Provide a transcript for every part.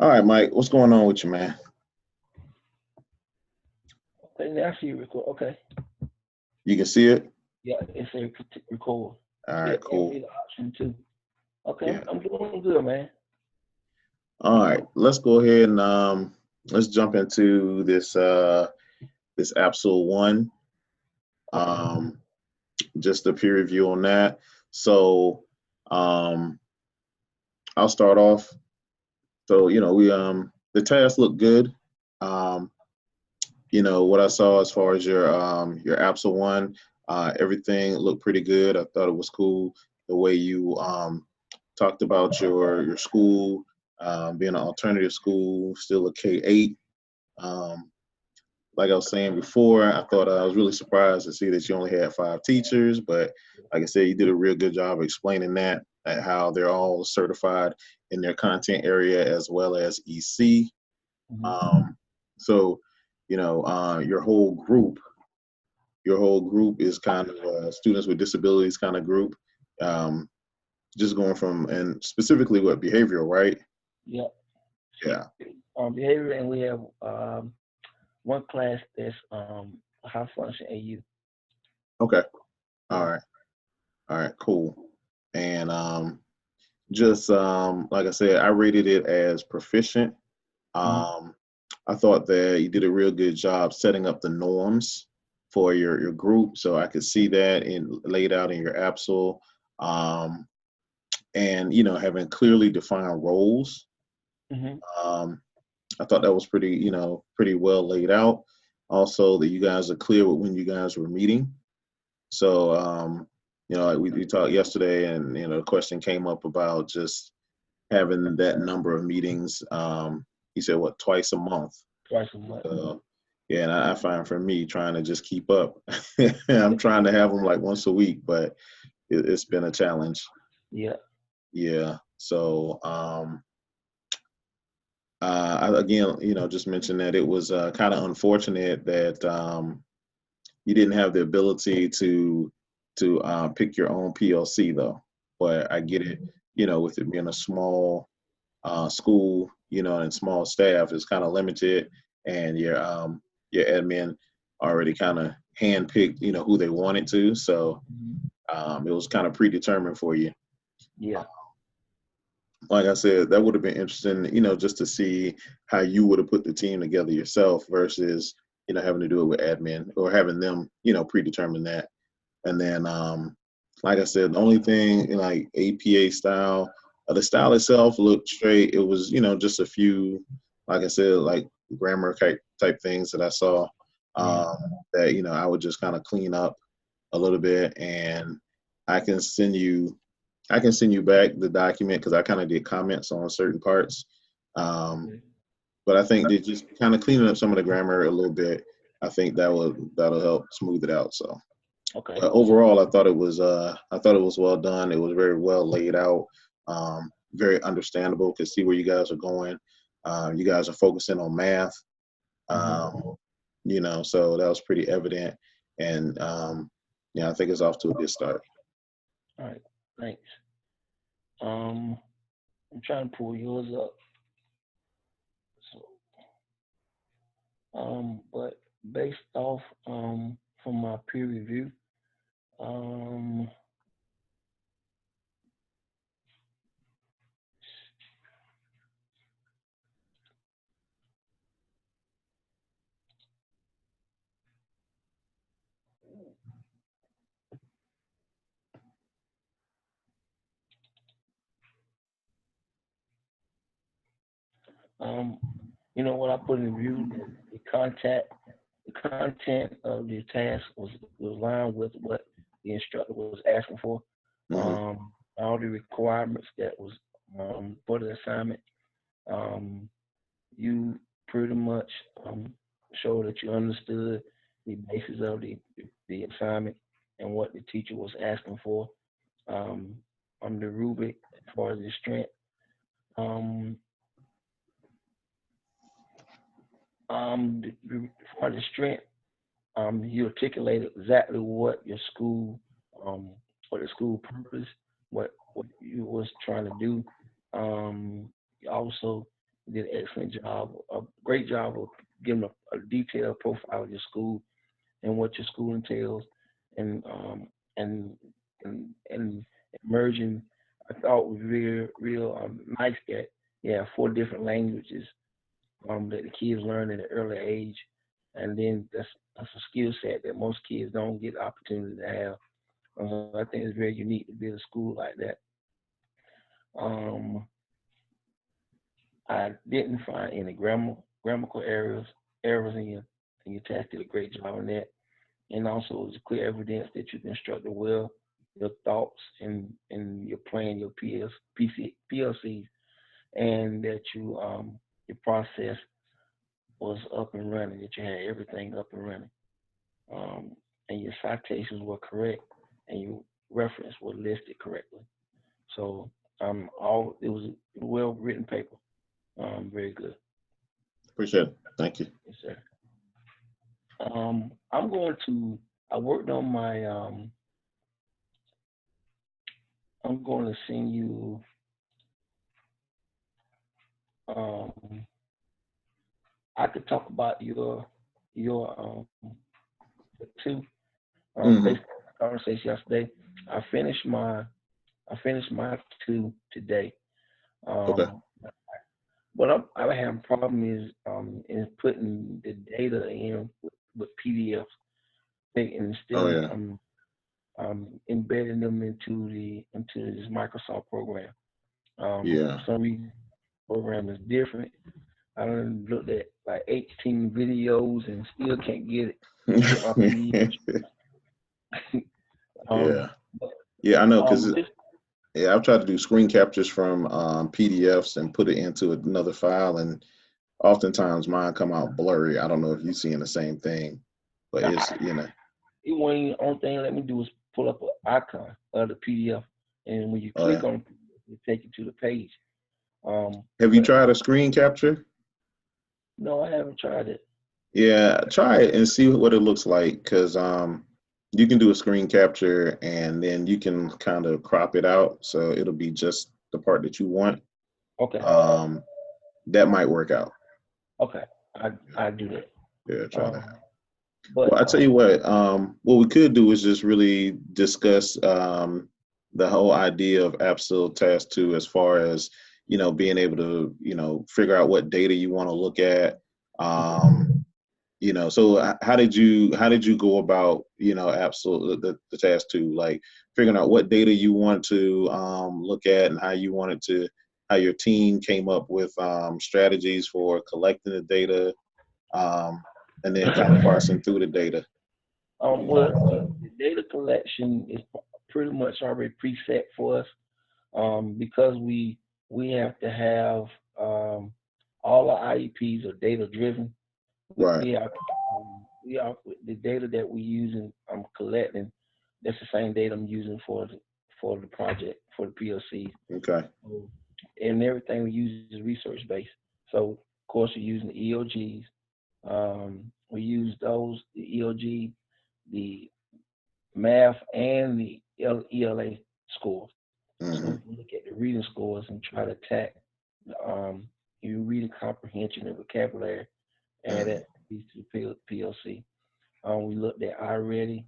All right, Mike, what's going on with you, man? Okay, now I see you record. Okay. You can see it? Yeah, it's a record. All Yeah, right, and cool. the option too. Okay, I'm, Yeah. I'm doing good, man. All right, let's go ahead and let's jump into this Absol one. Okay. Um, just a peer review on that. So um, I'll start off. So we the tasks look good. Um, what I saw as far as your Absol one, everything looked pretty good. I thought it was cool the way you talked about your school being an alternative school, still a K-8. Um, like I was saying before, I thought I was really surprised to see that you only had 5 teachers, but like I said, you did a real good job explaining that, how they're all certified in their content area as well as EC. Hmm. Um, so, your whole group is kind of students with disabilities kind of group. Um, just going from and specifically what behavioral, right? Yeah. Yeah. Behavior, and we have one class that's high function AU. Okay. All Yeah. right. All right. Cool. And just like I said, I rated it as proficient. Hmm. Um, I thought that you did a real good job setting up the norms for your group, so I could see that in laid out in your APSL, um, and having clearly defined roles. Hmm. Um, I thought that was pretty well laid out. Also, that you guys are clear with when you guys were meeting. So, like we talked yesterday, and the question came up about just having that number of meetings. He said, what, twice a month? Twice a month. Yeah, and I find for me trying to just keep up, I'm trying to have them like once a week, but it's been a challenge. Yeah. Yeah. So, again, just mentioned that it was kind of unfortunate that you didn't have the ability to pick your own PLC though. But I get it, with it being a small school, and small staff is kind of limited, and your admin already kind of handpicked, who they wanted to. So Hmm. it was kind of predetermined for you. Yeah. Like I said, that would have been interesting, just to see how you would have put the team together yourself versus, having to do it with admin or having them, predetermine that. And then, like I said, the only thing like APA style, the style itself looked straight. It was, just a few, like I said, like grammar type things that I saw Hmm. um, that, I would just kind of clean up a little bit, and I can send you I can send you back the document because I kind of did comments on certain parts. Um, Okay. but I think that just kind of cleaning up some of the grammar a little bit, I think that'll help smooth it out. So, Okay. but overall, I thought it was well done. It was very well laid out, very understandable. Could see where you guys are going. You guys are focusing on math. Hmm. Um, so that was pretty evident, and yeah, I think it's off to a good start. All right. Thanks. Um, I'm trying to pull yours up. So, but based off from my peer review, um, um, what I put in review, the content of the task was aligned with what the instructor was asking for. Hmm. All the requirements that was for the assignment. Um, you pretty much showed that you understood the basis of the assignment and what the teacher was asking for. Um, on the rubric as far as the strength. Um, for the strength, you articulated exactly um, what the school purpose, what you was trying to do. You also did an excellent job, a great job of giving a detailed profile of your school and what your school entails, and and and merging. I thought was real nice that yeah, 4 different languages that the kids learn at an early age, and then that's a skill set that most kids don't get the opportunity to have. I think it's very unique to be at a school like that. Um, I didn't find any grammatical errors in your test. Did a great job on that, and also it's clear evidence that you constructed well your thoughts and your plan, your PLCs, and that your process was up and running. That you had everything up and running, um, and your citations were correct, and your reference was listed correctly. So all it was a well written paper. Very good. Appreciate it. Thank you. Yes, sir. I'm going to. I worked on my. I'm going to send you. Um, I could talk about your two based Hmm. on the conversation yesterday. I finished my I finished my two today. Okay. Um, what I have a problem is putting the data in with PDFs and Oh still yeah. embedding them into this Microsoft program. Yeah. For some reason, the program is different. I done looked at like 18 videos and still can't get my PDF. Yeah. um, but, Yeah. I know, cause this yeah, I've tried to do screen captures from PDFs and put it into another file, and oftentimes mine come out blurry. I don't know if you're seeing the same thing, but it's it wasn't even, only thing let me do is pull up an icon of the PDF, and when you oh yeah. click on it, it take you to the page. Have you But tried a screen capture? no, I haven't tried it. Yeah, try it and see what it looks like, because you can do a screen capture and then you can kind of crop it out so it'll be just the part that you want. Okay, Um, that might work out. okay, I do that. Yeah, try that. Um, but Well, I tell you what we could do is just really discuss the whole idea of AAPSL Task 2 as far as, being able to, figure out what data you want to look at. Um, so how did you go about, AAPSL, the Task 2, like figuring out what data you want to look at and how your team came up with strategies for collecting the data, um, and then kind of parsing through the data. well, the data collection is pretty much already preset for us because we have to have all our IEPs are data driven. Right. We are the data that we using collecting. That's the same data I'm using for the project for the PLC. Okay. So, and everything we use is research based. So of course we're using the EOGs. We use the EOG, the math, and the ELA scores. So Hmm. we look at the reading scores and try to attack um, your reading comprehension and vocabulary, add Hmm. that piece to the PLC. We looked at iReady.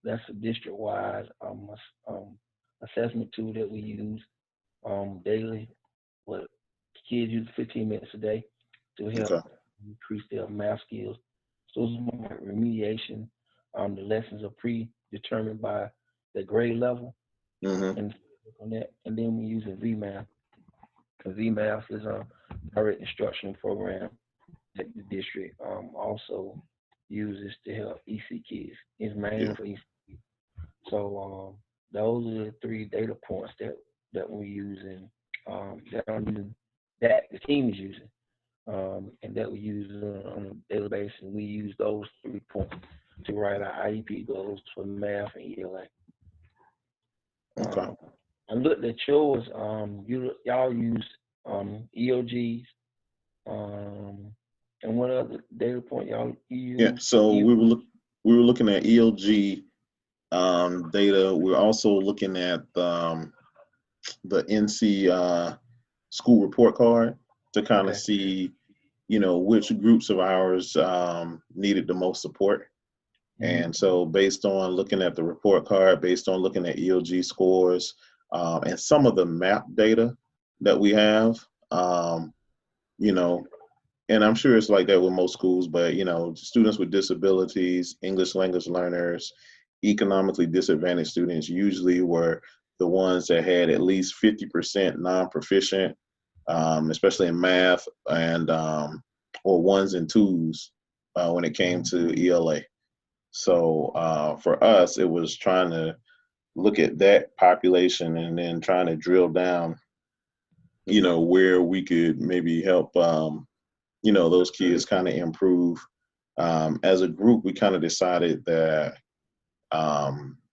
That's a district-wide assessment tool that we use daily. What kids use 15 minutes a day to help Okay. increase their math skills. So it's more like remediation. The lessons are predetermined by the grade level Hmm. and on that. And then we use a VMath. VMath is a direct instructional program that the district also uses to help EC kids. It's Yeah. mainly for EC. So those are the 3 data points that we're using. That I'm using. That the team is using. And that we use on a daily basis. We use those 3 points to write our IEP goals for math and ELA. Okay. Um, I looked at yours. Y'all use EOGs. Um, and what other data point y'all Yeah. use? So we were looking at ELG data. We're also looking at the NC school report card. to kind of Okay. see, which groups of ours needed the most support. Mm-hmm. And so based on looking at the report card, based on looking at EOG scores, and some of the map data that we have, you know, and I'm sure it's like that with most schools, but students with disabilities, English language learners, economically disadvantaged students usually were the ones that had at least 50% non-proficient, especially in math and or ones and twos when it came to ELA. So for us, it was trying to look at that population and then trying to drill down, where we could maybe help, those kids kind of improve. As a group, we kind of decided that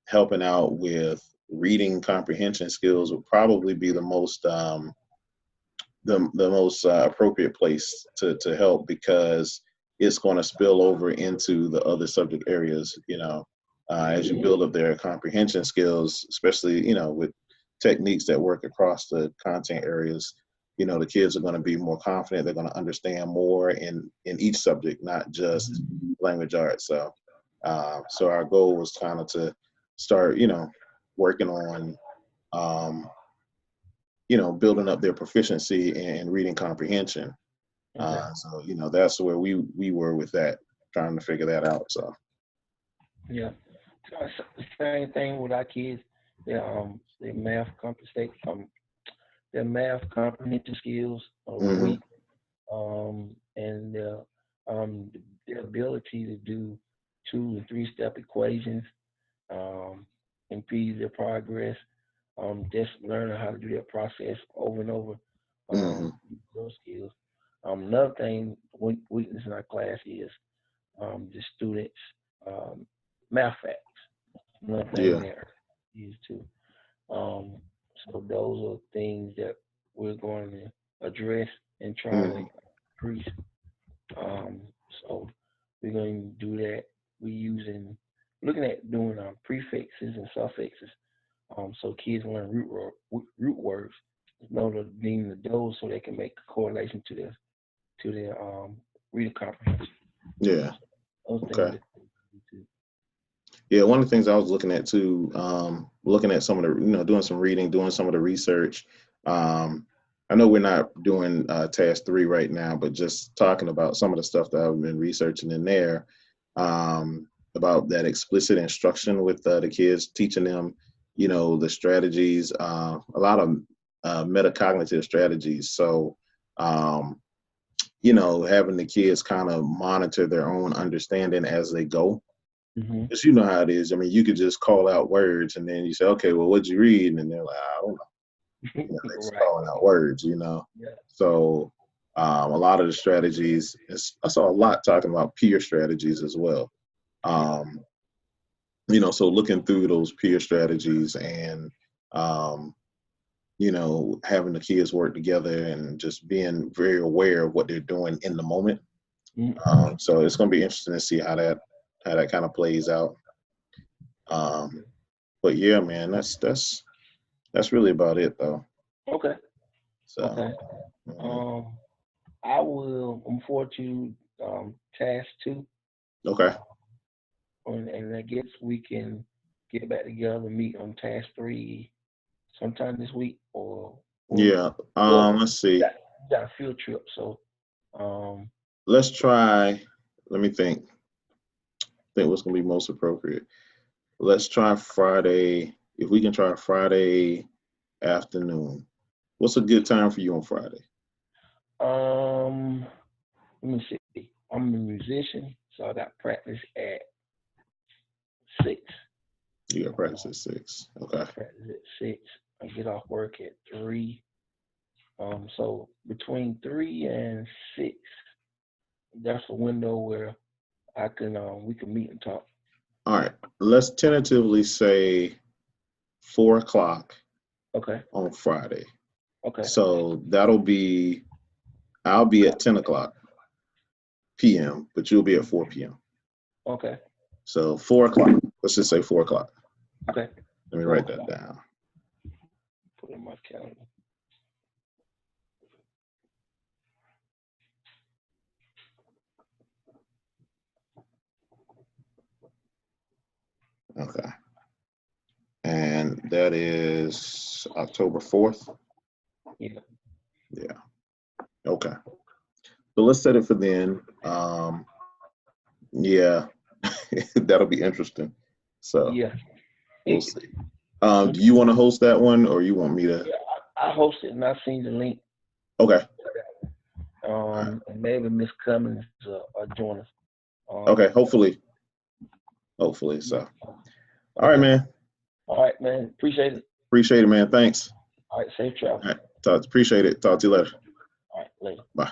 helping out with reading comprehension skills would probably be the most most appropriate place to help, because it's going to spill over into the other subject areas, as you build up their comprehension skills, especially, with techniques that work across the content areas. The kids are going to be more confident. They're going to understand more in each subject, not just language arts. So, so our goal was kind of to start, working on, building up their proficiency in reading comprehension. Okay. So, that's where we were with that, trying to figure that out. So, Yeah. So it's the same thing with our kids. Their math their math comprehension skills are mm-hmm. weak, and their ability to do 2 and 3-step equations impedes their progress. Just learning how to do that process over and over, Mm-hmm. those skills. Another thing, weakness in our class is the students' math facts. Another thing Yeah. there is too. Um, so those are things that we're going to address and try to Mm-hmm. increase. Um, so we're going to do that. Looking at doing prefixes and suffixes. So kids learn root words, know the meaning of those, so they can make a correlation to their reading comprehension. Yeah. Those things Okay. that they do. Yeah, one of the things I was looking at too, looking at some of the, doing some reading, doing some of the research. I know we're not doing task 3 right now, but just talking about some of the stuff that I've been researching in there, about that explicit instruction with the kids, teaching them, the strategies, a lot of metacognitive strategies. So, having the kids kind of monitor their own understanding as they go. Mm-hmm. Because you know how it is. I mean, you could just call out words and then you say, okay, well, what'd you read? And they're like, I don't know. They're just Right. calling out words, Yeah. So a lot of the strategies, I saw a lot talking about peer strategies as well. Um, so looking through those peer strategies and, um, having the kids work together and just being very aware of what they're doing in the moment. Mm-hmm. So it's going to be interesting to see how that kind of plays out. But yeah, man, that's really about it though. Okay. So, Okay. mhm. Um, I will. I'm forward to task 2, Okay. and I guess we can get back together and meet on task 3 sometime this week, or Yeah. well, Let's see. we got a field trip, so um, Let's try. Let me think. Think what's gonna be most appropriate. Let's try Friday. If we can try Friday afternoon. What's a good time for you on Friday? um, let me see. I'm a musician, so I got practice at 6. You got practice at 6. Okay. Practice at 6. I get off work at 3. So between 3 and 6, that's a window where I can we can meet and talk. All right. Let's tentatively say 4 o'clock Okay. on Friday. Okay. So I'll be at 10 o'clock p.m., but you'll be at 4 p.m. Okay. So 4 o'clock. Let's just say 4 o'clock. Okay. Let me 4 write that o'clock. down. Put it in my calendar. Okay. And that is October 4th? Yeah. Yeah. Okay. So let's set it for then. Yeah, that'll be interesting. So Yeah. we'll see. Do you want to host that one, or you want me to? Yeah, I hosted and I seen the link. Okay. And maybe Miss Cummings join us. Okay. Hopefully. So. All right, Okay. man. All right, man. Appreciate it. Appreciate it, man. Thanks. All right, safe travel. All right. Appreciate it. Talk to you later. All right, later. Bye.